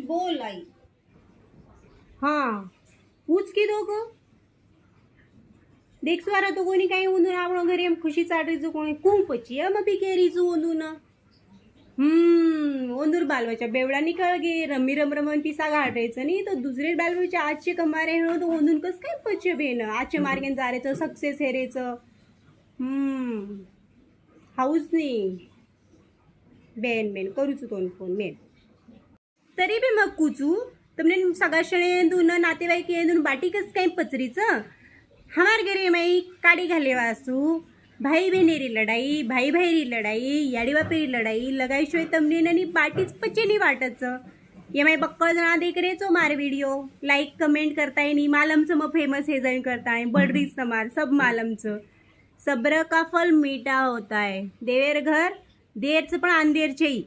बोल आई। हाँ पूछ की दो को देख स्वारा तो कोनी कहीं ऊंधू आपणो घरे एम खुशी चाटी जो कोणी कूं पची हम बी केरी जो ऊंधू ना ओंदूर बालवाच्या बेवडा निकळ गे रमी रमरमन पिसा घाटायचं नी तो दुसरे बालवाच्या आजचे कमारे हेणो तो ओंदून कस काय पचे बेन आजचे मार्गेन जारेचं सक्सेस हेरेचं हाऊस नी बेन करूच तो फोन मेन तरी बी मग कुचू तुमने सगळा शणे येऊन नातेवाईक येऊन बाटी कस काय पचरीचं हमार घरे माई काडी घाले वासू भाई बहनेरी लड़ाई भाई भाईरी लड़ाई याडी बापेरी लड़ाई लगाई शोय तमने ननी बाटीच पचेनी वाटच ये माई बक्कळ जना देख रे चो मार वीडियो लाइक कमेंट करताय नी मालमचं मग फेमस हे जण करताय बडरीच तमार सब मालमचं सब्र का फल मीठा होता है देवेर घर देरचं पण अंधेरचेही